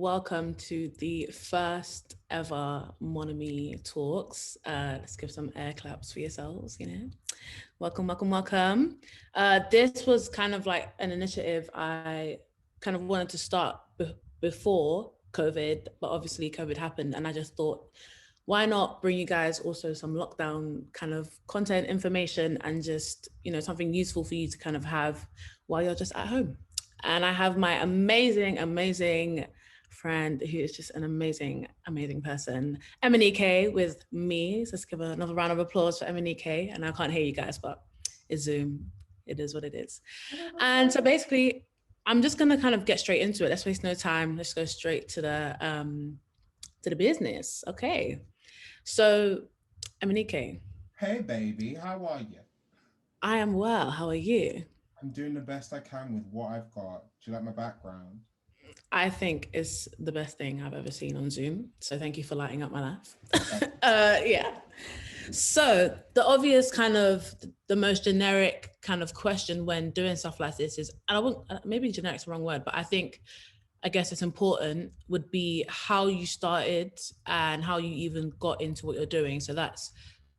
welcome to the first ever Monamee talks. Let's give some air claps for yourselves. Welcome, welcome, welcome. This was kind of like an initiative I kind of wanted to start before COVID, but obviously COVID happened, and I just thought, why not bring you guys also some lockdown kind of content information and just, something useful for you to kind of have while you're just at home. And I have my amazing, amazing friend who is just an amazing, amazing person, MNEK, with me. So let's give another round of applause for MNEK. And I can't hear you guys, but it's Zoom. It is what it is. And so basically, I'm just gonna kind of get straight into it. Let's waste no time. Let's go straight to the business. Okay. So, MNEK, Hey baby, how are you? I am well. How are you? I'm doing the best I can with what I've got. Do you like my background? I think it's the best thing I've ever seen on Zoom. So thank you for lighting up my life. Thank Yeah. So the obvious kind of the most generic kind of question when doing stuff like this is, and I won't, maybe generic's the wrong word, but I guess it's important, would be how you started and how you even got into what you're doing. So that's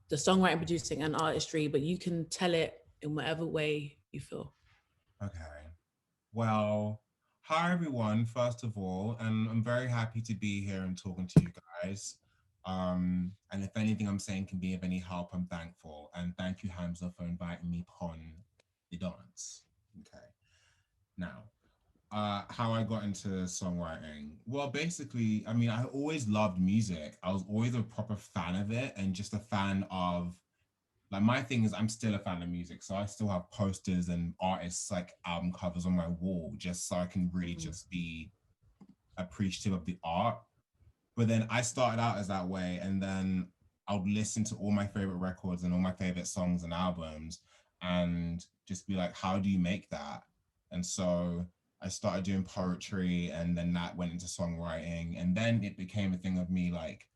the songwriting, producing, and artistry, but you can tell it in whatever way you feel. Okay. Well, hi everyone, first of all, and I'm very happy to be here and talking to you guys. And if anything I'm saying can be of any help, I'm thankful. And thank you, Hamzaa, for inviting me upon the dance. Okay. Now, how I got into songwriting. Well, basically, I mean, I always loved music. I was always a proper fan of it and just a fan of like my thing is I'm still a fan of music. So I still have posters and artists like album covers on my wall just so I can really just be appreciative of the art. But then I started out as that way and then I would listen to all my favorite records and all my favorite songs and albums and just be like, how do you make that? And so I started doing poetry and then that went into songwriting. And then it became a thing of me like,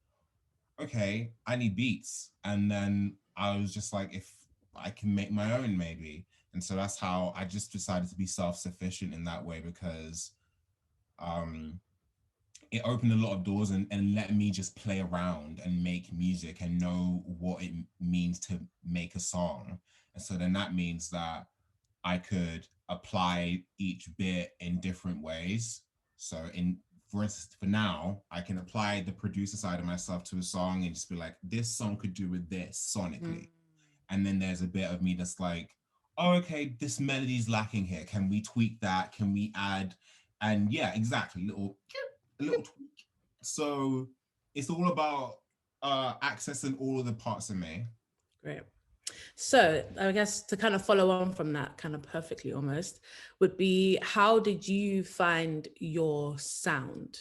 okay, I need beats. And then I was just like, if I can make my own, maybe. And so that's how I just decided to be self-sufficient in that way because um, it opened a lot of doors and let me just play around and make music and know what it means to make a song. And so then that means that I could apply each bit in different ways. So for instance, for now, I can apply the producer side of myself to a song and just be like, this song could do with this Mm. sonically. And then there's a bit of me that's like, oh, okay, this melody's lacking here. Can we tweak that? Can we add? And yeah, exactly, a little tweak. So it's all about accessing all of the parts of me. Great. So I guess to kind of follow on from that kind of perfectly almost would be, how did you find your sound?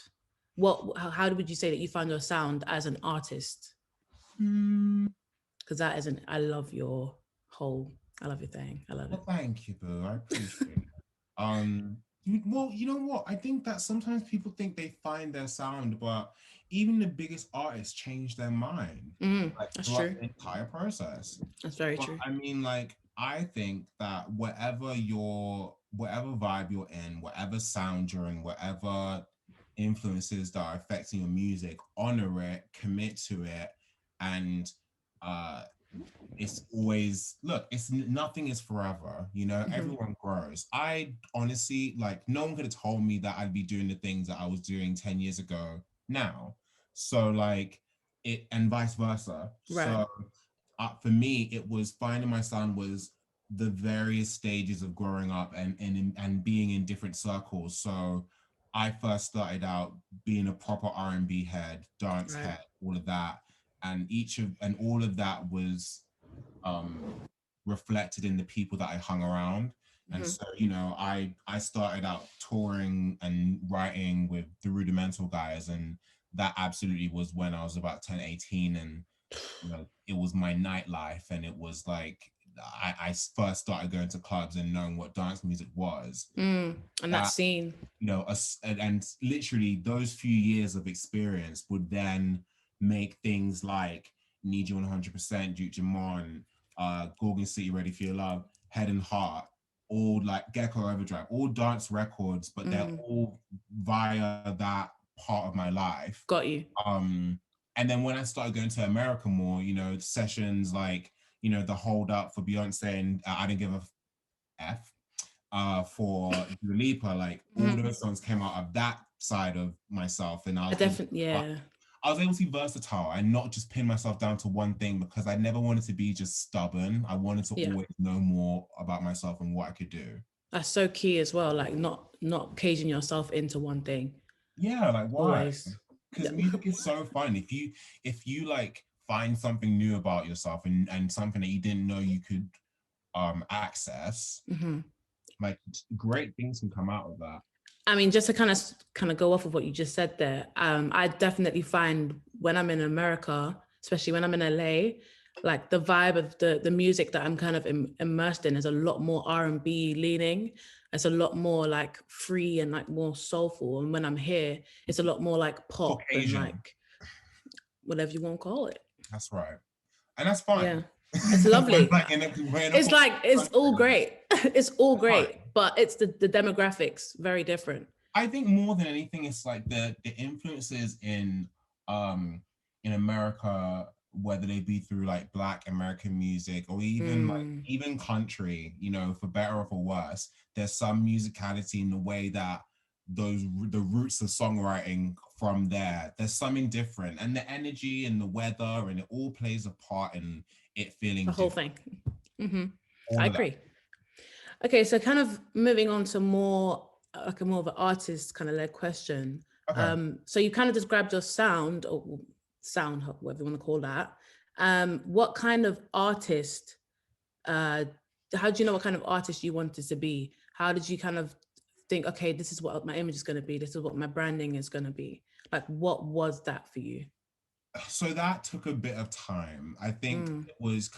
How would you say that you found your sound as an artist? Hmm. Because I love your thing. I love it. Well, thank you, Boo. I appreciate it. Well, you know what? I think that sometimes people think they find their sound, but even the biggest artists change their mind like That's throughout true. the entire process. That's very But true. I mean, like, I think that whatever vibe you're in, whatever sound you're in, whatever influences that are affecting your music, honor it, commit to it, and uh it's always look it's nothing is forever, Hmm. everyone grows. I honestly, like, no one could have told me that I'd be doing the things that I was doing 10 years ago now. So like it, and vice versa. Right. So for me it was finding my sound was the various stages of growing up and being in different circles. So I first started out being a proper R&B head, dance Right. head, all of that, and all of that was um, reflected in the people that I hung around. And Hmm. so, I started out touring and writing with the Rudimental guys, and that absolutely was when I was about 10, 18, and it was my nightlife, and it was like I first started going to clubs and knowing what dance music was. And that That scene. and literally those few years of experience would then make things like Need You 100%, Duke Jamon, Gorgon City, Ready for Your Love, Head and Heart, all like Gecko Overdrive, all dance records, but they're Mm. all via that part of my life. Got you. And then when I started going to America more, you know, sessions like, you know, the Hold Up for Beyonce and I Didn't Give a F for Lipa, like all those songs came out of that side of myself, and I definitely, yeah. I was able to be versatile and not just pin myself down to one thing, because I never wanted to be just stubborn. I wanted to always know more about myself and what I could do. That's so key as well. Like not caging yourself into one thing. Yeah, like why? Always. Because music is so fun. If you like find something new about yourself and something that you didn't know you could access, like great things can come out of that. I mean, just to kind of go off of what you just said there, I definitely find when I'm in America, especially when I'm in LA, like the vibe of the music that I'm kind of immersed in is a lot more R&B leaning. It's a lot more like free and like more soulful. And when I'm here, it's a lot more like pop Caucasian. and like whatever you want to call it. That's right. And that's fine. Yeah. It's lovely. It's all great. It's all great, but it's the demographics very different. I think more than anything, it's like the influences in America, whether they be through like Black American music or even like even country, you know, for better or for worse, there's some musicality in the way that the roots of songwriting from there. There's something different, and the energy and the weather, and it all plays a part in it feeling the whole different. thing. I agree. Okay, so kind of moving on to more like a more of an artist kind of led question. Okay. So you kind of described your sound, or sound, whatever you want to call that. What kind of artist? How do you know what kind of artist you wanted to be? How did you kind of think, okay, this is what my image is going to be. This is what my branding is going to be. Like, what was that for you? So that took a bit of time. I think it was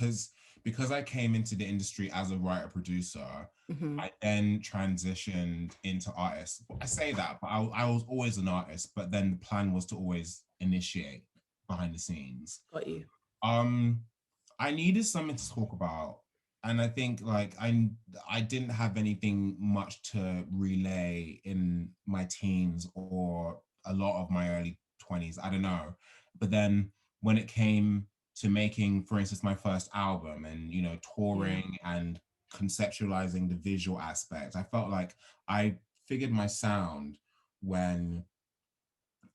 because I came into the industry as a writer producer. I then transitioned into artist. I say that, but I was always an artist. But then the plan was to always initiate behind the scenes. Got you. I needed something to talk about, and I think like I didn't have anything much to relay in my teens or a lot of my early 20s. I don't know. But then when it came to making, for instance, my first album and, you know, touring and conceptualizing the visual aspect, I felt like I figured my sound when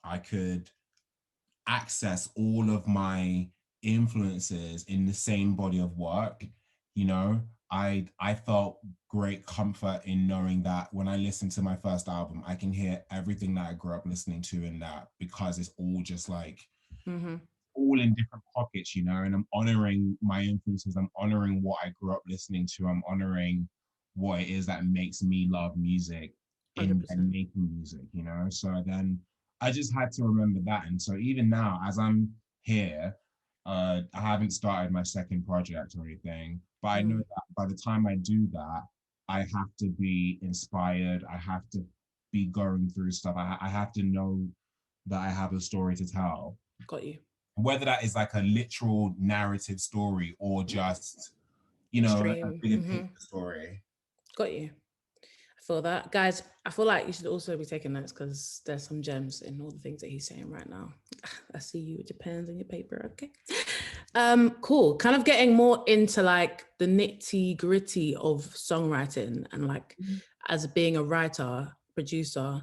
I could access all of my influences in the same body of work. You know, I felt great comfort in knowing that when I listen to my first album, I can hear everything that I grew up listening to in that, because it's all just like all in different pockets, you know, and I'm honoring my influences. I'm honoring what I grew up listening to. I'm honoring what it is that makes me love music and making music, you know. So then I just had to remember that. And so even now, as I'm here, I haven't started my second project or anything, but I know that by the time I do that, I have to be inspired. I have to be going through stuff. I have to know that I have a story to tell. Got you. Whether that is like a literal narrative story or just, you know, a bigger picture story. Got you. I feel that. Guys, I feel like you should also be taking notes, because there's some gems in all the things that he's saying right now. I see you with your pens and your paper. Okay. Cool. Kind of getting more into like the nitty gritty of songwriting and like as being a writer, producer,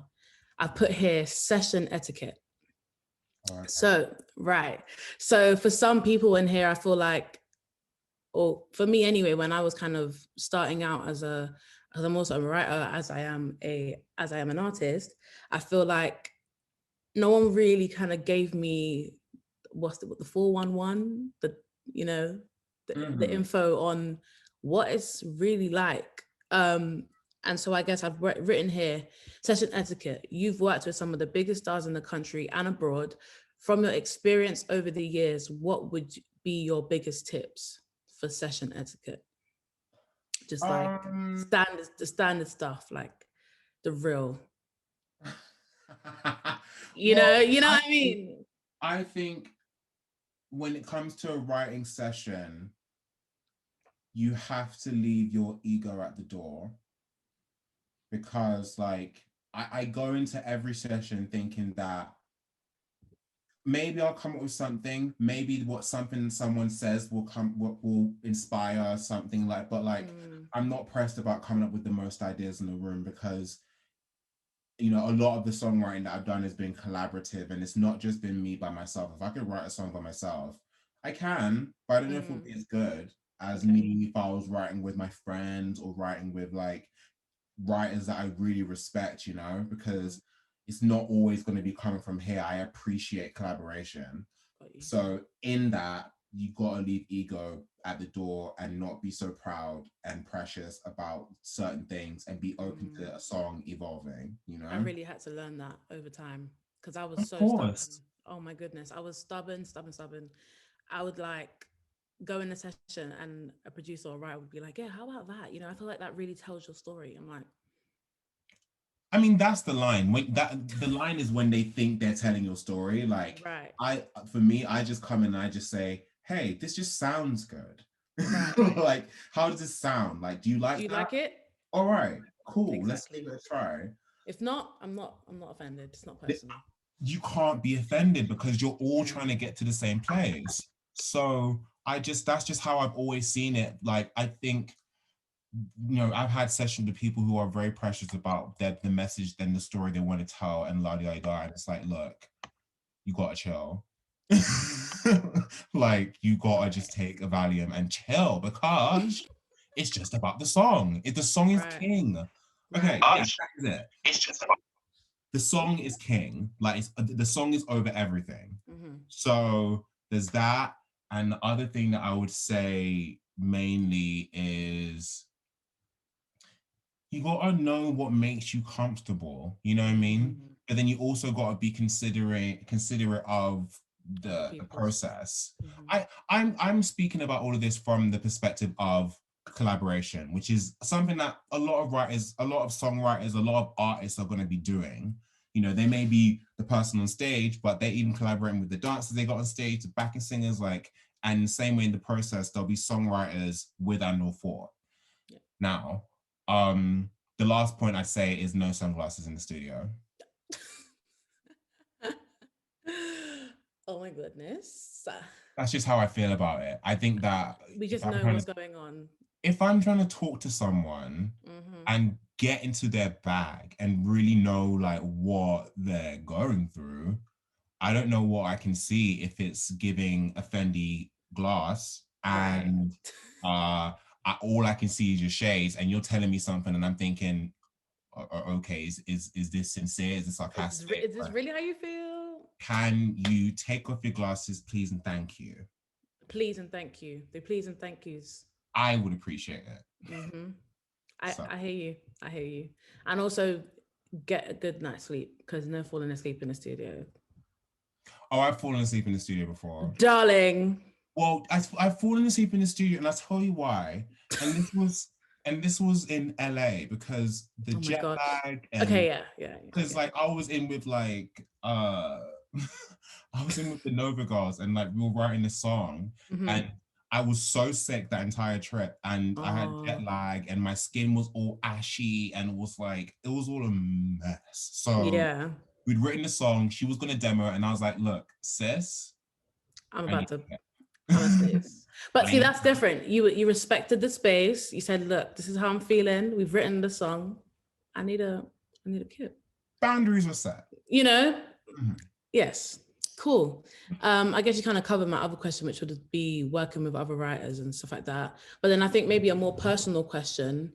I put here session etiquette. Okay. So, right. So for some people in here, I feel like, or for me anyway, when I was kind of starting out as I'm also a writer, as I am an artist, I feel like no one really kind of gave me what's the 411, the, you know, the info on what it's really like. And so I guess I've written here, session etiquette. You've worked with some of the biggest stars in the country and abroad. From your experience over the years, what would be your biggest tips for session etiquette? Just like the standard stuff, like the real. You know what I mean? I think when it comes to a writing session, you have to leave your ego at the door, because like I go into every session thinking that maybe I'll come up with something. Maybe what something someone says will come, what will inspire something like. But like, I'm not pressed about coming up with the most ideas in the room because a lot of the songwriting that I've done has been collaborative, and it's not just been me by myself. If I could write a song by myself, I can, but I don't know if it would be as good as me if I was writing with my friends or writing with like writers that I really respect, because it's not always going to be coming from here. I appreciate collaboration. So in that, you got to leave ego at the door and not be so proud and precious about certain things and be open to a song evolving, I really had to learn that over time because I was Of so stubborn. course. Oh my goodness. I was stubborn. I would like go in a session and a producer or writer would be like, yeah, how about that? I feel like that really tells your story. I'm like, I mean, that's the line. The line is when they think they're telling your story. Like right, for me, I just come in and I just say, hey, this just sounds good. right. Like, how does this sound? Like, do you Do like you that? like it? All right, cool. Let's give Exactly. it a try. If not, I'm not offended. It's not personal. You can't be offended because you're all Yeah. trying to get to the same place. So that's just how I've always seen it. Like, I think, I've had sessions with people who are very precious about the message, then the story they want to tell, and la da da. And it's like, look, you gotta chill. Like, you gotta just take a Valium and chill because it's just about the song. If the song is Right. king. Okay, Right. that is it. It's just about the song is king. Like, the song is over everything. So there's that. And the other thing that I would say mainly is you gotta know what makes you comfortable. You know what I mean? But then you also gotta be considerate of Other the people's. process. I'm speaking about all of this from the perspective of collaboration, which is something that a lot of writers, a lot of songwriters, a lot of artists are gonna be doing. They may be the person on stage, but they're even collaborating with the dancers they got on stage, the backing singers, like, and the same way in the process, there'll be songwriters with and or for. Yeah. Now, the last point I say is no sunglasses in the studio. Oh my goodness. That's just how I feel about it. I think that We just know what's going on. if I'm trying to talk to someone and get into their bag and really know like what they're going through, I don't know what I can see if it's giving a Fendi glass and all I can see is your shades and you're telling me something and I'm thinking, okay, is this sincere? Is this sarcastic? Is this really how you feel? Can you take off your glasses, please and thank you? Please and thank you. The please and thank yous. I would appreciate it. I hear you. I hear you. And also get a good night's sleep because no falling asleep in the studio. Oh, I've fallen asleep in the studio before. Darling. Well, I've fallen asleep in the studio, and I'll tell you why. And this was in LA because the jet lag and yeah. because like I was in with like I was in with the Nova Girls and like we were writing this song and I was so sick that entire trip and I had jet lag and my skin was all ashy and it was all a mess. So we'd written the song, she was gonna demo it, and I was like, look, sis, I'm a space. But see, that's different. You respected the space. You said, look, this is how I'm feeling. We've written the song. I need a kid. Boundaries were set. Yes. Cool. I guess you kind of covered my other question, which would be working with other writers and stuff like that. But then I think maybe a more personal question,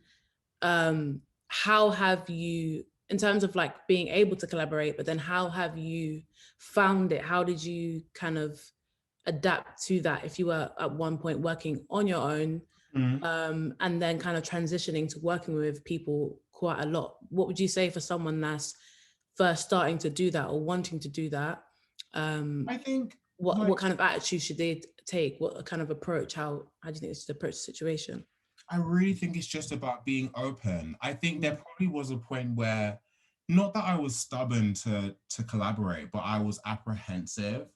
how have you, in terms of like being able to collaborate, but then how have you found it? How did you kind of adapt to that if you were at one point working on your own and then kind of transitioning to working with people quite a lot? What would you say for someone that's first starting to do that or wanting to do that? I think what kind of attitude should they take? What kind of approach? How do you think they should approach the situation? I really think it's just about being open. I think there probably was a point where, not that I was stubborn to collaborate, but I was apprehensive.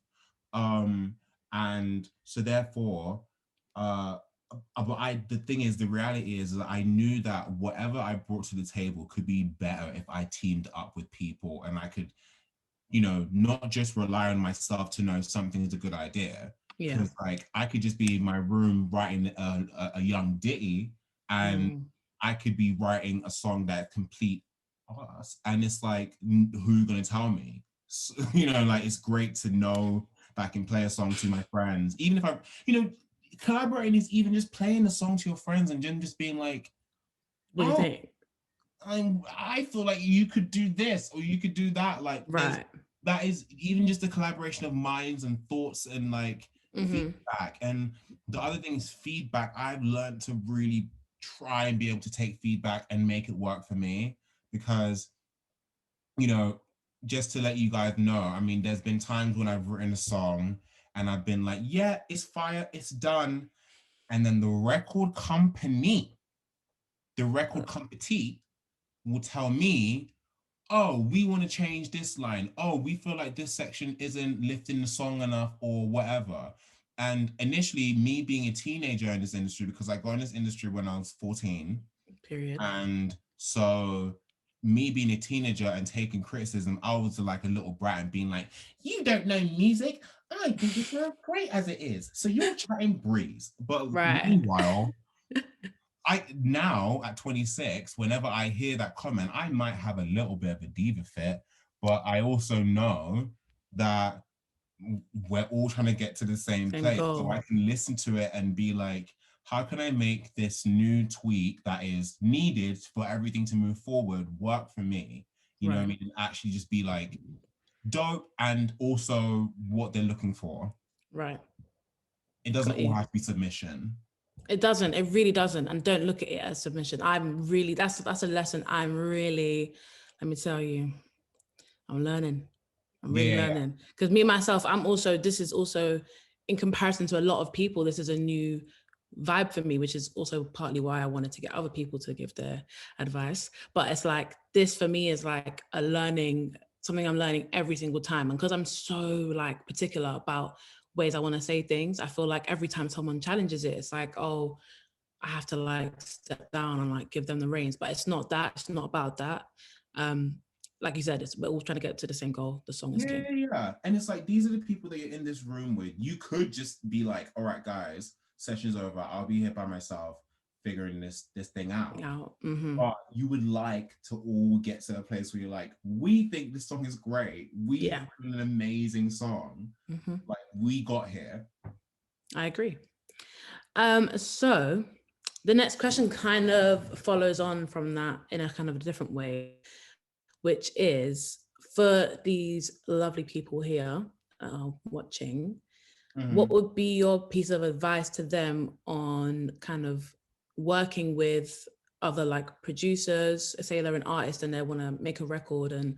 And so therefore, the thing is, the reality is that I knew that whatever I brought to the table could be better if I teamed up with people and I could not just rely on myself to know something is a good idea. Yeah. Because like I could just be in my room writing a young ditty, and I could be writing a song that complete us, and it's like, who gonna tell me? So, like it's great to know that I can play a song to my friends, even if collaborating is even just playing a song to your friends and then just being like, what do you think? I feel like you could do this or you could do that. Like, right. That is even just a collaboration of minds and thoughts and like feedback. And the other thing is feedback. I've learned to really try and be able to take feedback and make it work for me, because, just to let you guys know, I mean, there's been times when I've written a song and I've been like, yeah, it's fire, it's done. And then the record company will tell me, oh, we want to change this line. Oh, we feel like this section isn't lifting the song enough or whatever. And initially, me being a teenager in this industry, because I got in this industry when I was 14. Period. And so me being a teenager and taking criticism, I was like a little brat and being like, you don't know music. I think it's great as it is. So you're chatting breeze. But meanwhile, I now at 26, whenever I hear that comment, I might have a little bit of a diva fit, but I also know that we're all trying to get to the same place. Goal. So I can listen to it and be like, how can I make this new tweak that is needed for everything to move forward work for me? You know what I mean? And actually just be like dope and also what they're looking for. Right. It doesn't all have to be submission. It doesn't. It really doesn't. And don't look at it as submission. That's a lesson I'm really, let me tell you, I'm learning. I'm really learning. Because me, myself, this is also, in comparison to a lot of people, this is a new vibe for me, which is also partly why I wanted to get other people to give their advice. But it's like, this for me is like something I'm learning every single time. And because I'm so like particular about ways I want to say things, I feel like every time someone challenges it, it's like, oh, I have to like step down and like give them the reins. But it's not that. It's not about that. Like you said, we're all trying to get to the same goal. The song is king. Yeah. And it's like, these are the people that you're in this room with. You could just be like, all right, guys, session's over. I'll be here by myself figuring this thing out. But you would like to all get to a place where you're like, we think this song is great. We have an amazing song. Like, we got here. I agree. So the next question kind of follows on from that in a kind of a different way, which is, for these lovely people here watching, what would be your piece of advice to them on kind of working with other like producers? Say they're an artist and they want to make a record and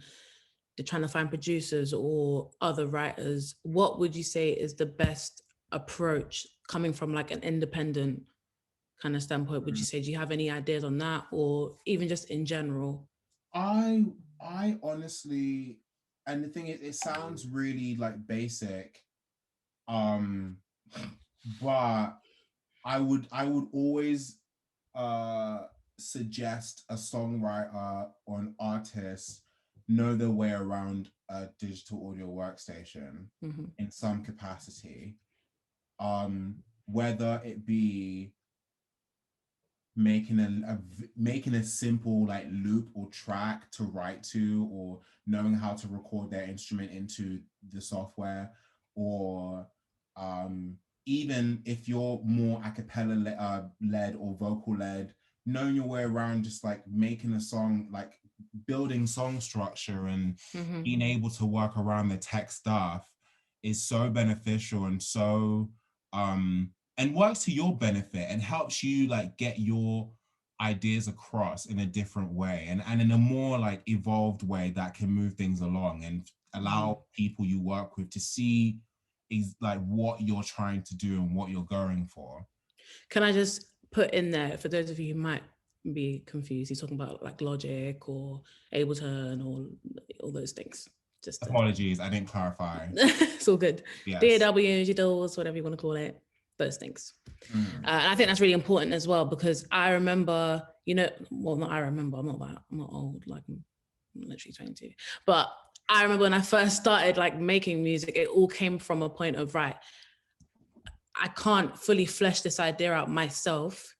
they're trying to find producers or other writers. What would you say is the best approach coming from like an independent kind of standpoint? Would you say, do you have any ideas on that, or even just in general? I honestly, and the thing is, it sounds really like basic, but I would always suggest a songwriter or an artist know their way around a digital audio workstation in some capacity, whether it be making a simple like loop or track to write to, or knowing how to record their instrument into the software, or even if you're more a cappella led or vocal led, knowing your way around just like making a song, like building song structure and being able to work around the tech stuff is so beneficial and so and works to your benefit and helps you like get your ideas across in a different way and in a more like evolved way that can move things along and allow people you work with to see is like what you're trying to do and what you're going for. Can I just put in there, for those of you who might be confused, he's talking about like Logic or Ableton or all those things. Just apologies, I didn't clarify. It's all good. Yes. DAWs, DAWs, whatever you want to call it, those things. And I think that's really important as well, because I remember, I'm not old, like I'm literally 22, but I remember when I first started like making music, it all came from a point of, right, I can't fully flesh this idea out myself,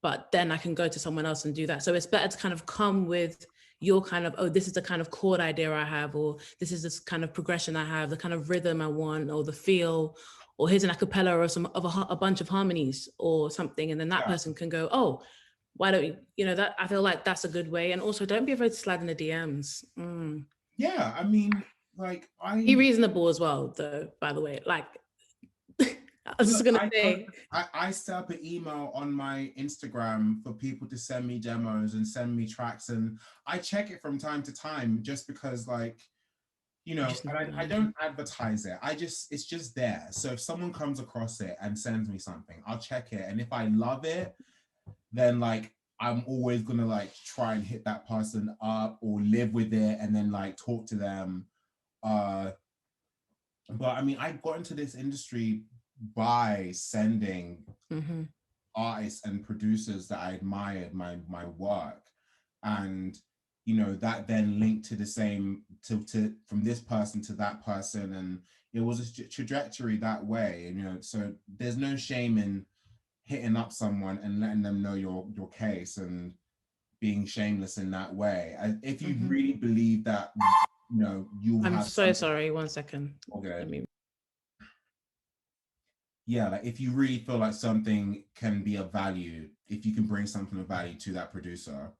but then I can go to someone else and do that. So it's better to kind of come with your kind of, oh, this is the kind of chord idea I have, or this is this kind of progression I have, the kind of rhythm I want, or the feel, or here's an a cappella or a bunch of harmonies or something. And then that person can go, oh, why don't you, that I feel like that's a good way. And also don't be afraid to slide in the DMs. Yeah, I mean, like Be reasonable as well, though, by the way. Like, I was just gonna say, I set up an email on my Instagram for people to send me demos and send me tracks, and I check it from time to time just because, like, and I don't advertise it. It's just there. So if someone comes across it and sends me something, I'll check it, and if I love it, then like I'm always gonna like try and hit that person up or live with it and then like talk to them. But I mean, I got into this industry by sending artists and producers that I admired my work, and that then linked to the same to from this person to that person, and it was a trajectory that way. And so there's no shame in hitting up someone and letting them know your case and being shameless in that way. If you really believe that you I'm have so sorry, 1 second. Okay. Yeah, like if you really feel like something can be of value, if you can bring something of value to that producer.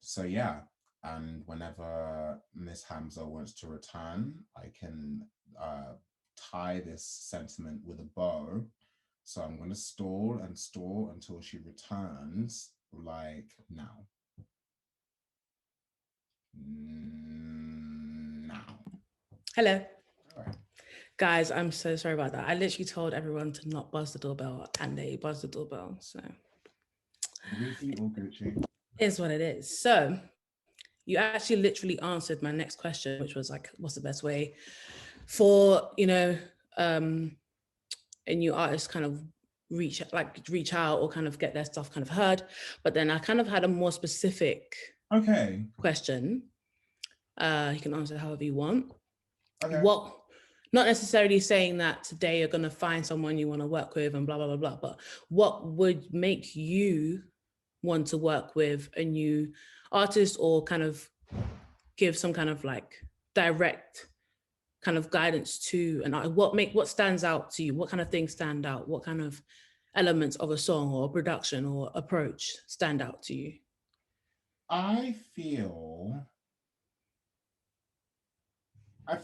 So yeah, and whenever Miss Hamzaa wants to return, I can tie this sentiment with a bow. So I'm going to stall and stall until she returns, like now. Now. Hello. All right. Guys, I'm so sorry about that. I literally told everyone to not buzz the doorbell, and they buzzed the doorbell. So Gucci or Gucci? Is what it is. So you actually literally answered my next question, which was like, what's the best way for a new artist kind of reach out or kind of get their stuff kind of heard. But then I kind of had a more specific question. You can answer however you want. Okay. Not necessarily saying that today you're going to find someone you want to work with and blah, blah, blah, blah, but what would make you want to work with a new artist or kind of give some kind of like direct kind of guidance to, and what stands out to you? What kind of things stand out? What kind of elements of a song or production or approach stand out to you? I feel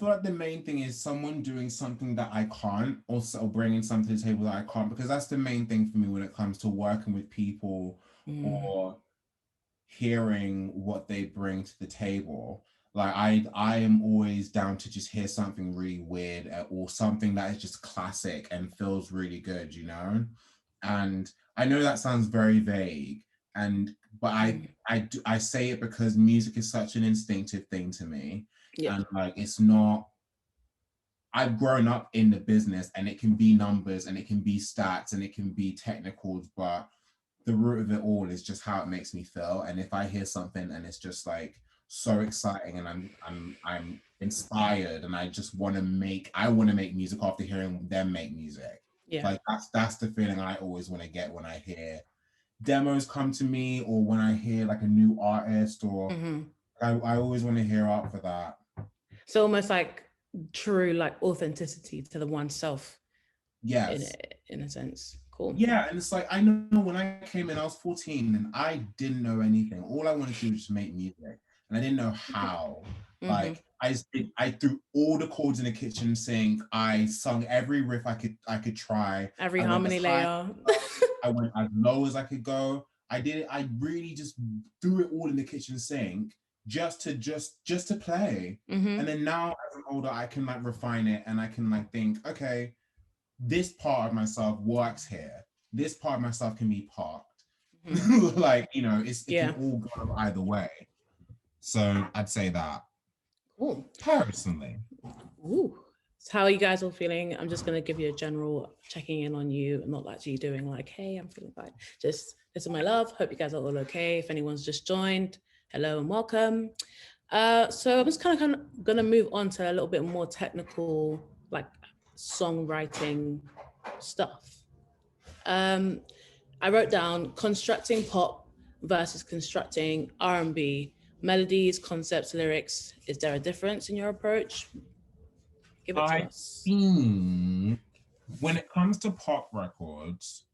like the main thing is someone doing something that I can't, also bringing something to the table that I can't, because that's the main thing for me when it comes to working with people or hearing what they bring to the table. Like I am always down to just hear something really weird or something that is just classic and feels really good, And I know that sounds very vague, but I say it because music is such an instinctive thing to me. Yeah. And like it's not, I've grown up in the business and it can be numbers and it can be stats and it can be technicals, but the root of it all is just how it makes me feel. And if I hear something and it's just like so exciting and I'm inspired and I want to make music after hearing them make music. Yeah. Like that's the feeling I always want to get when I hear demos come to me or when I hear like a new artist or I always want to hear out for that. So almost like true like authenticity to the oneself. Yes. In a sense. Cool. Yeah, and it's like I know when I came in, I was 14 and I didn't know anything. All I wanted to do was just make music, and I didn't know how. Like I threw all the chords in the kitchen sink. I sung every riff I could try. Every harmony layer. I went as low as I could go. I really just threw it all in the kitchen sink just to play. And then now as I'm older, I can like refine it and I can like think, okay, this part of myself works here. This part of myself can be parked. Like, it can all go either way. So I'd say that. Cool. Personally. Ooh. So how are you guys all feeling? I'm just going to give you a general checking in on you, not actually doing like, hey, I'm feeling fine. Just, this is my love. Hope you guys are all okay. If anyone's just joined, hello and welcome. So I'm just kind of gonna move on to a little bit more technical, like songwriting stuff. I wrote down constructing pop versus constructing R&B, melodies, concepts, lyrics. Is there a difference in your approach? Give it to I us. think when it comes to pop records,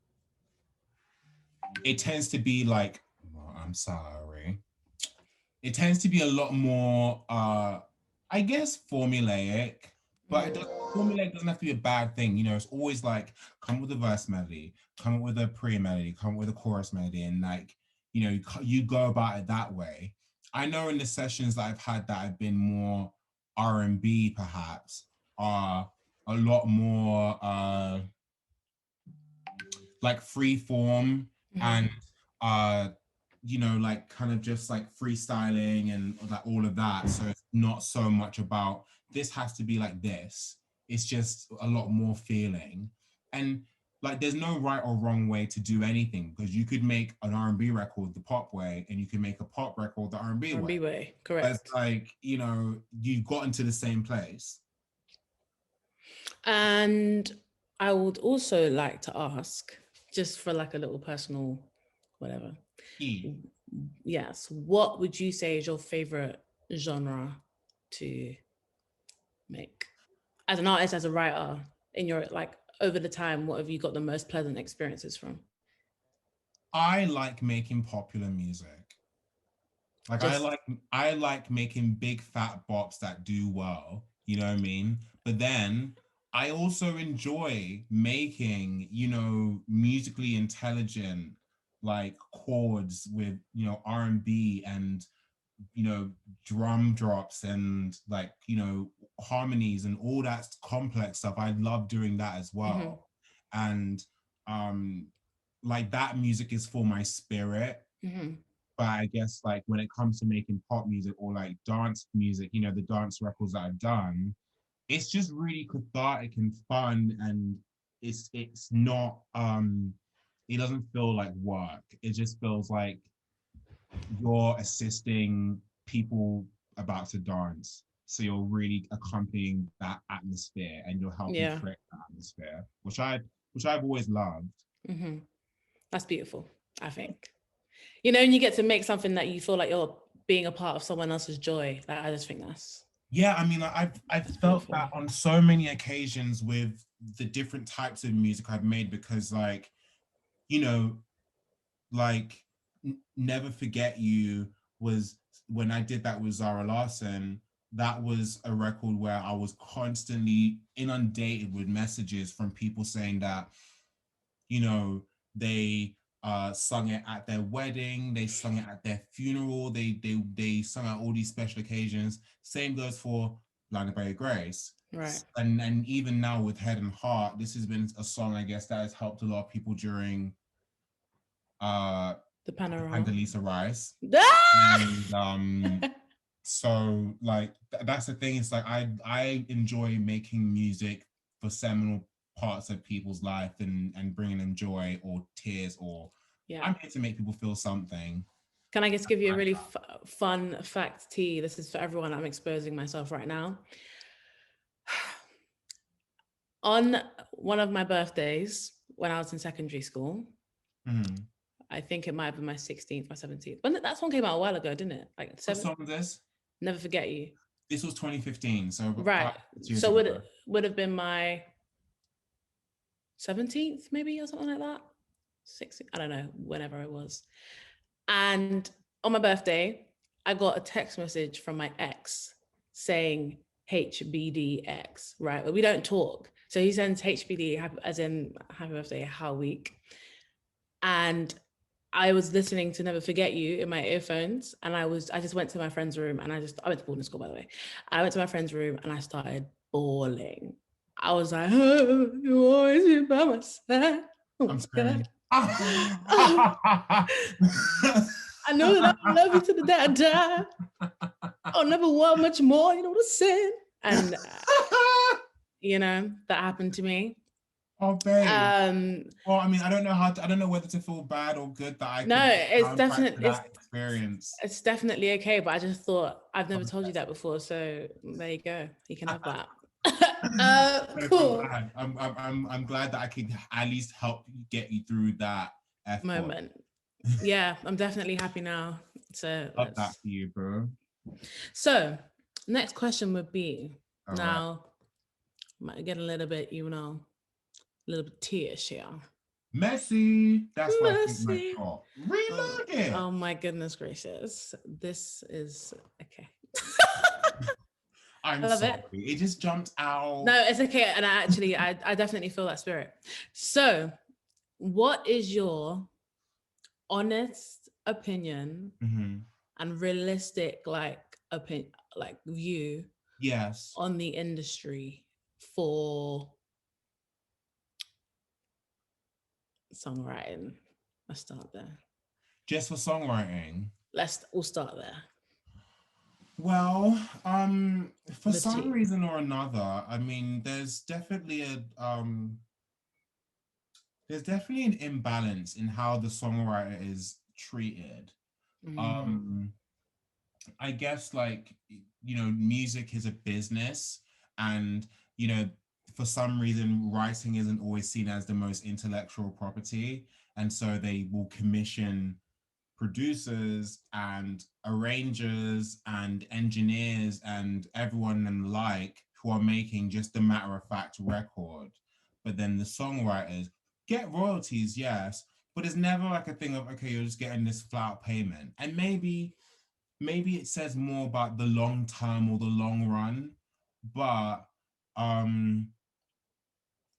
it tends to be like, well, I'm sorry. It tends to be a lot more I guess formulaic, but formulaic doesn't have to be a bad thing. You know, it's always like come with a verse melody, come up with a pre-melody, come up with a chorus melody, and like, you know, you go about it that way. I know in the sessions that I've had that have been more R&B perhaps are a lot more like free form and uh you know, like kind of just like freestyling and like all of that. So it's not so much about this has to be like this. It's just a lot more feeling. And like there's no right or wrong way to do anything because you could make an R&B record the pop way and you can make a pop record the R&B way. R&B way, But it's correct. like, you know, you've gotten to the same place. And I would also like to ask, just for like a little personal whatever. Yeah. Yes, what would you say is your favorite genre to make? As an artist, as a writer, in your like over the time, what have you got the most pleasant experiences from? I like making popular music. Like Just I like making big fat bops that do well, you know what I mean? But then I also enjoy making, you know, musically intelligent like chords with, you know, R&B and you know, drum drops and like, you know, harmonies and all that complex stuff. I love doing that as well. And um like that music is for my spirit. But I guess like when it comes to making pop music or like dance music, you know, the dance records that I've done, it's just really cathartic and fun and it's not it doesn't feel like work. It just feels like you're assisting people about to dance. So you're really accompanying that atmosphere and you're helping yeah. create that atmosphere, which I've always loved. That's beautiful, I think. You know, and you get to make something that you feel like you're being a part of someone else's joy. Like I just think Yeah, I mean, like, I've that's felt beautiful. that on so many occasions with the different types of music I've made because, like, you know, like Never Forget You was when I did that with Zara Larson. That was a record where I was constantly inundated with messages from people saying that, you know, they sung it at their wedding, they sung it at their funeral, they sung at all these special occasions. Same goes for Blinded by Your Grace. Right. And even now with Head and Heart, this has been a song I guess that has helped a lot of people during uh The the panorama. Condoleezza Rice. Ah! And so like that's the thing. It's like I enjoy making music for seminal parts of people's life and bringing them joy or tears or Yeah. I'm here to make people feel something. Can I just give you a really fun fact, T? This is for everyone. I'm exposing myself right now. On one of my birthdays when I was in secondary school, Mm. I think it might have been my 16th, my 17th. But that song came out a while ago, didn't it? Like What seven. song was this? Never Forget You. This was 2015, so about Right. 5 years So ago. would have been my 17th, maybe, or something like that. 16th, I don't know, whenever it was. And on my birthday, I got a text message from my ex saying HBDX, right? But we don't talk. So he sends HBD, as in happy birthday, how week. And I was listening to Never Forget You in my earphones. And I just went to my friend's room and I went to boarding school, by the way. I went to my friend's room and I started bawling. I was like, oh, you always be by my side. Oh I'm my screaming. God. I know that I love you to the day I die. I'll never want much more, you know what I'm saying? And, you know, that happened to me. Oh, babe. Um, Well, I mean, I don't know whether to feel bad or good that I no, could it's soundtrack to definitely that experience. it's definitely okay. But I just thought I've never told you Obsessed. that before, so there you go. You can have that. I feel Cool bad. I'm glad that I could at least help get you through that effort. moment. Yeah, I'm definitely happy now. So Love that let's. for you, bro. So next question would be All right. now. Might get a little bit, a little bit tears here. Messi. That's why I think my Mercy. shot. Oh, Reload it. oh my goodness gracious. This is okay. I'm I love sorry. it. It just jumped out. No, it's okay. And I definitely feel that spirit. So, what is your honest opinion Mhm. and realistic like view Yes. on the industry for songwriting? Let's start there. Just for songwriting. We'll start there. Well, for The some tea. reason or another, I mean, there's definitely an imbalance in how the songwriter is treated. Mm, Um, I guess like music is a business, and you know, for some reason, writing isn't always seen as the most intellectual property, and so they will commission producers and arrangers and engineers and everyone and like who are making just a matter of fact record. But then the songwriters get royalties, yes, but it's never like a thing of okay, you're just getting this flat payment. And maybe it says more about the long term or the long run, but um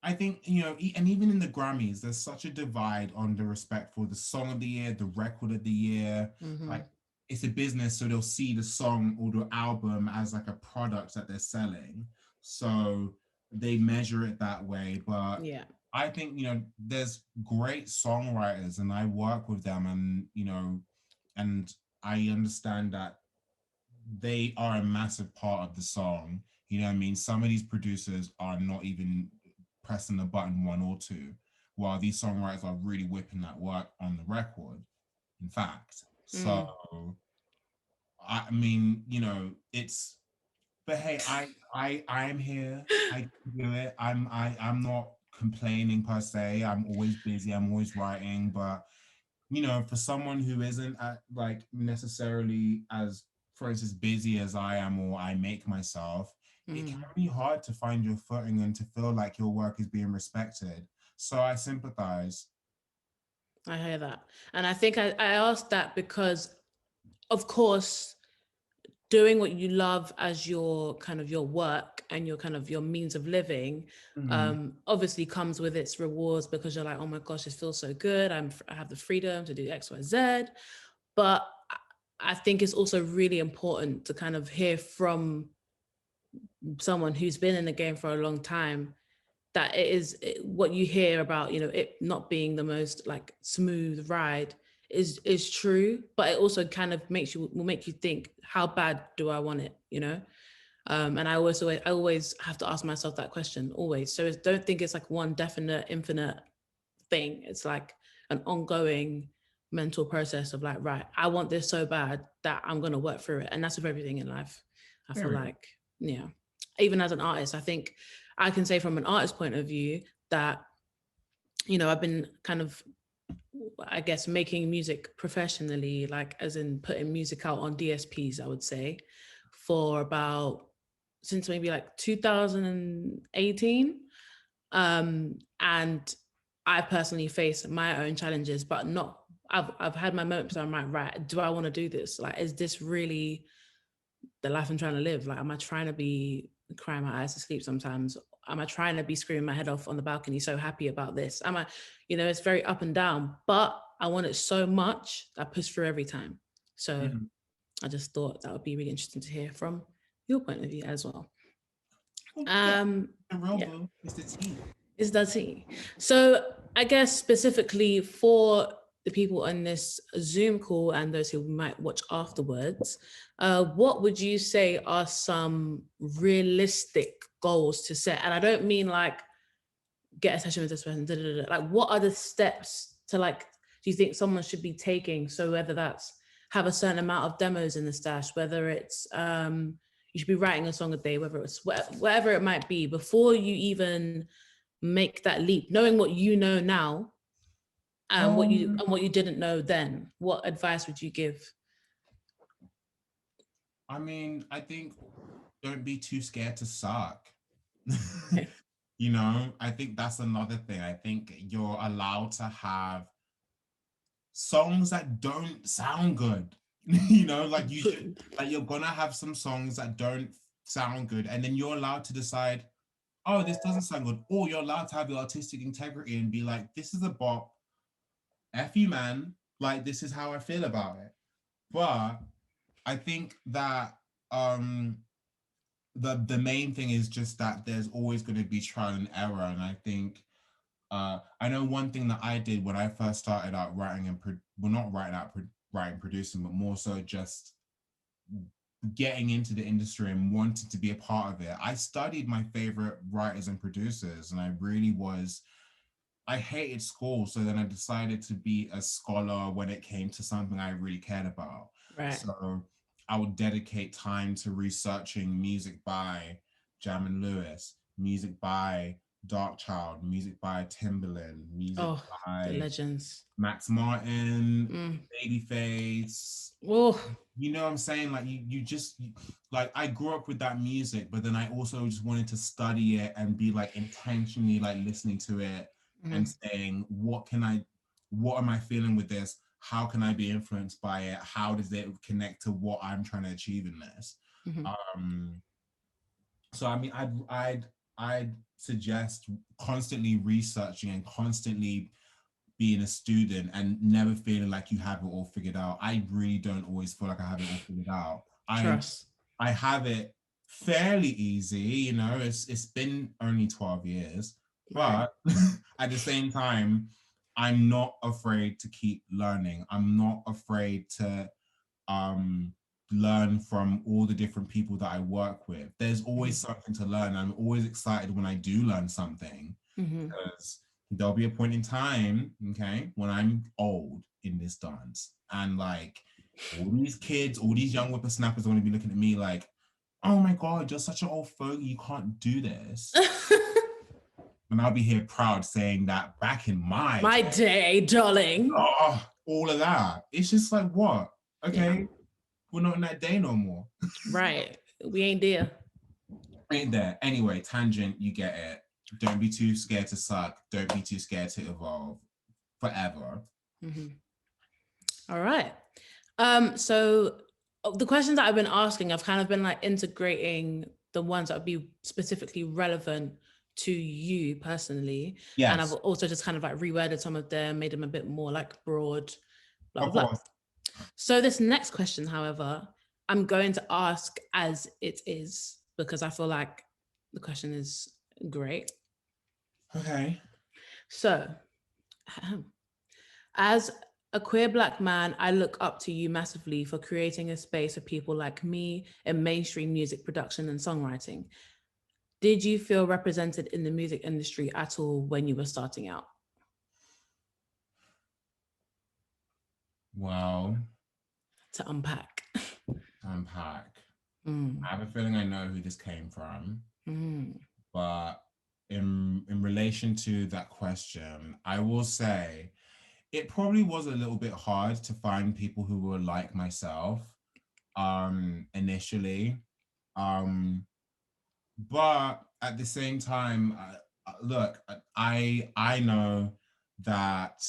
I think, and even in the Grammys, there's such a divide on the respect for the song of the year, the record of the year. mm-hmm. Like, it's a business, so they'll see the song or the album as like a product that they're selling. So they measure it that way. But Yeah. I think, there's great songwriters and I work with them and I understand that they are a massive part of the song. You know what I mean? Some of these producers are not even pressing the button one or two, while these songwriters are really whipping that work on the record, in fact. Mm. So I mean, it's but hey, I am here. I can do it. I'm not complaining per se. I'm always busy, I'm always writing, but for someone who isn't like necessarily as, for instance, busy as I am or I make myself, it can Mm. be hard to find your footing and to feel like your work is being respected. So I sympathize. I hear that. And I think I asked that because, of course, doing what you love as your kind of your work and your kind of your means of living Mm, obviously comes with its rewards because you're like, oh my gosh, it feels so good. I have the freedom to do X, Y, Z. But I think it's also really important to kind of hear from someone who's been in the game for a long time that what you hear about, it not being the most like smooth ride is true, but it also kind of will make you think, how bad do I want it? And I always have to ask myself that question always. So don't think it's like one definite infinite thing. It's like an ongoing mental process of like, right, I want this so bad that I'm going to work through it. And that's with everything in life. I feel period. like, yeah, even as an artist, I think I can say from an artist point of view that, I've been kind of, I guess, making music professionally, like as in putting music out on DSPs, I would say, for about since maybe like 2018. And I personally face my own challenges, but not. I've had my moments where I'm like, right, do I want to do this? Like, is this really the life I'm trying to live? Like, am I trying to be crying my eyes to sleep sometimes? Am I trying to be screaming my head off on the balcony, so happy about this? Am I, it's very up and down, but I want it so much that I push through every time. So Mhm. I just thought that would be really interesting to hear from your point of view as well. Well, yeah, Um, the real yeah. boo is the tea. Is that he? So I guess specifically for the people on this Zoom call and those who might watch afterwards, what would you say are some realistic goals to set? And I don't mean like get a session with this person, like what are the steps to like, do you think someone should be taking? So whether that's have a certain amount of demos in the stash, whether it's you should be writing a song a day, whether it's whatever it might be, before you even make that leap, knowing what you know now and what you didn't know then, what advice would you give? I mean, I think don't be too scared to suck. Okay. You know, I think that's another thing. I think you're allowed to have songs that don't sound good. You know, like you should, like you're gonna have some songs that don't sound good, and then you're allowed to decide, oh, this doesn't sound good. Or you're allowed to have your artistic integrity and be like, this is a bop. F you, man. Like, this is how I feel about it. But I think that the main thing is just that there's always going to be trial and error. And I think I know one thing that I did when I first started out writing and well, not writing out writing producing, but more so just getting into the industry and wanted to be a part of it. I studied my favorite writers and producers, and I really was. I hated school, so then I decided to be a scholar when it came to something I really cared about. Right. So I would dedicate time to researching music by Jam and Lewis, music by Darkchild, music by Timbaland, music Oh, the by legends. Max Martin, Babyface. Oh, You know what I'm saying? Like you just like I grew up with that music, but then I also just wanted to study it and be like intentionally like listening to it and saying, what am I feeling with this? How can I be influenced by it? How does it connect to what I'm trying to achieve in this? So I mean, I'd suggest constantly researching and constantly being a student and never feeling like you have it all figured out. I really don't always feel like I have it all figured out. trust. I have it fairly easy, you know, it's been only 12 years, Right. but at the same time, I'm not afraid to keep learning. I'm not afraid to um learn from all the different people that I work with. There's always something to learn. I'm always excited when I do learn something because there'll be a point in time, okay, when I'm old in this dance and like all these kids, all these young whippersnappers are going to be looking at me like, oh my God, you're such an old fogey, you can't do this. And I'll be here proud saying that back in my day, darling. oh, all of that. It's just like, what? Okay, Yeah. we're not in that day no more. Right. We ain't there. Ain't there. Anyway, tangent, you get it. Don't be too scared to suck. Don't be too scared to evolve forever. All right. So the questions that I've been asking, I've kind of been like integrating the ones that would be specifically relevant to you personally. Yes. And I've also just kind of like reworded some of them, made them a bit more like broad, blah, Of blah, course. blah. So this next question, however, I'm going to ask as it is because I feel like the question is great. Okay. So, as a queer Black man, I look up to you massively for creating a space for people like me in mainstream music production and songwriting. Did you feel represented in the music industry at all when you were starting out? Well, To unpack. unpack. I have a feeling I know who this came from, but in relation to that question, I will say it probably was a little bit hard to find people who were like myself initially. But at the same time, look, I know that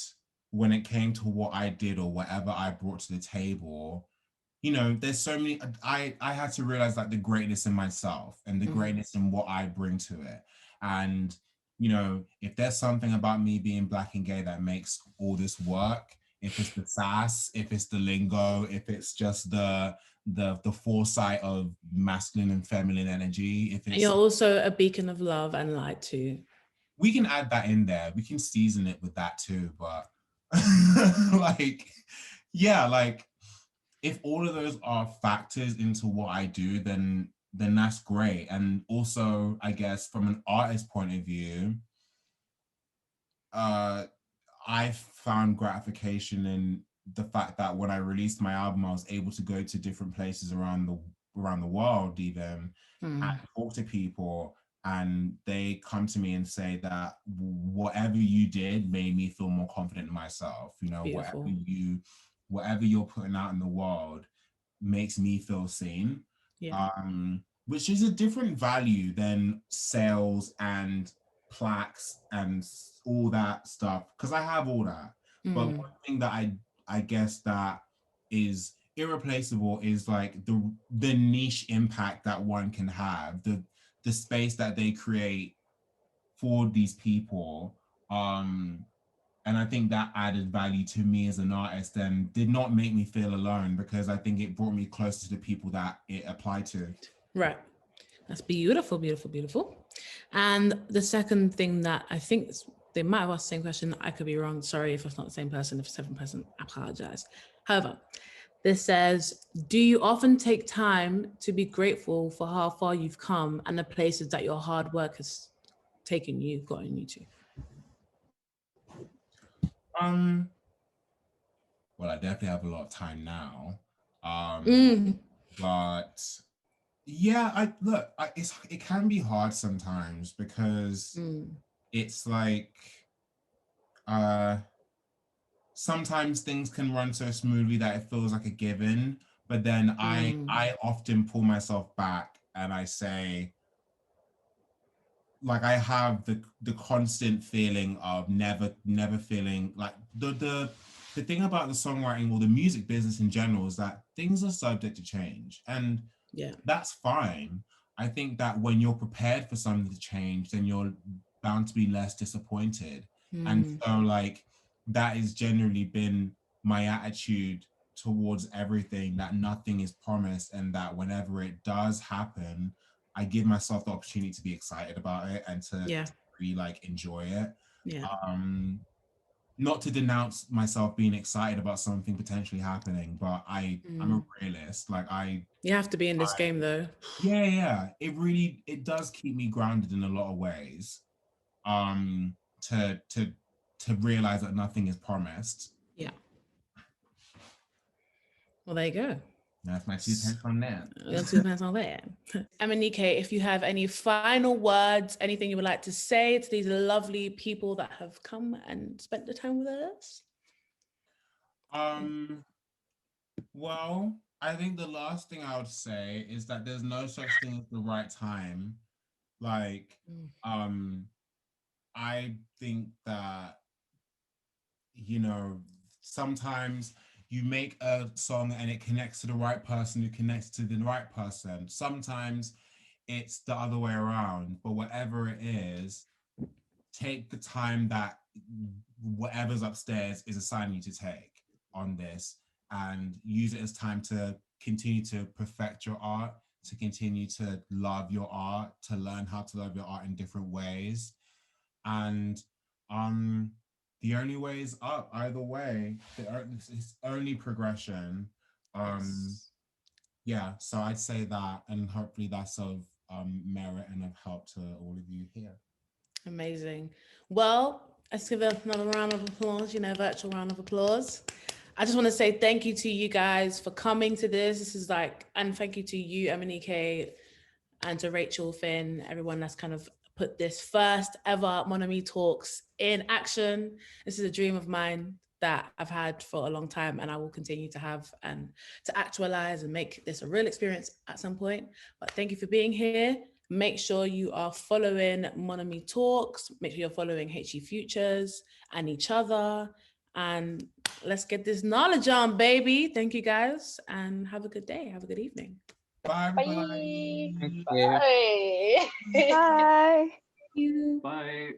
when it came to what I did or whatever I brought to the table, you know, there's so many. I had to realize like the greatness in myself and the greatness in what I bring to it, and you know, if there's something about me being Black and gay that makes all this work, if it's the sass, if it's the lingo, if it's just the foresight of masculine and feminine energy, if And it's you're also a beacon of love and light too. we can add that in there. We can season it with that too, but like yeah, like if all of those are factors into what I do, then that's great. And also, I guess from an artist point of view, I found gratification in the fact that when I released my album, I was able to go to different places around the world, even and talk to people, and they come to me and say that whatever you did made me feel more confident in myself. You know, Beautiful. whatever you're putting out in the world makes me feel seen. Yeah. Which is a different value than sales and plaques and all that stuff, because I have all that. But one thing that I guess that is irreplaceable is like the niche impact that one can have, the space that they create for these people. And I think that added value to me as an artist and did not make me feel alone, because I think it brought me closer to the people that it applied to. Right. That's beautiful, beautiful, beautiful. And the second thing that I think they might have asked the same question. I could be wrong. Sorry if it's not the same person. If it's a different person, I apologize. However, this says, do you often take time to be grateful for how far you've come and the places that your hard work has gotten you to? Well, I definitely have a lot of time now. But yeah, it can be hard sometimes, because it's like sometimes things can run so smoothly that it feels like a given, but then I often pull myself back and I say, like, I have the constant feeling of never feeling like the thing about the songwriting or the music business in general is that things are subject to change, and that's fine. I think that when you're prepared for something to change, then you're bound to be less disappointed. And so, like, that has generally been my attitude towards everything, that nothing is promised, and that whenever it does happen, I give myself the opportunity to be excited about it and to really like enjoy it. Not to denounce myself being excited about something potentially happening, but I'm a realist. Like, you have to be in this game though. Yeah. It does keep me grounded in a lot of ways. To realize that nothing is promised. Yeah. Well, there you go. That's my 2 cents on that. That's 2 cents on that. MNEK, if you have any final words, anything you would like to say to these lovely people that have come and spent the time with us? Well, I think the last thing I would say is that there's no such thing as the right time. Like, I think that, you know, sometimes you make a song and it connects to the right person who connects to the right person. Sometimes it's the other way around, but whatever it is, take the time that whatever's upstairs is assigning you to take on this, and use it as time to continue to perfect your art, to continue to love your art, to learn how to love your art in different ways. And the only way is up either way. It's only progression. Yeah, so I'd say that, and hopefully that's of merit and of help to all of you here. Amazing. Well, let's give another round of applause, virtual round of applause. I just want to say thank you to you guys for coming to this. This is and thank you to you, MNEK, and to Rachel, Finn, everyone that's kind of put this first ever Monamee Talks in action. This is a dream of mine that I've had for a long time, and I will continue to have and to actualize and make this a real experience at some point. But thank you for being here. Make sure you are following Monamee Talks. Make sure you're following HE Futures and each other. And let's get this knowledge on, baby. Thank you guys, and have a good day. Have a good evening. Bye, everybody. Bye. Bye. Thank you. Bye.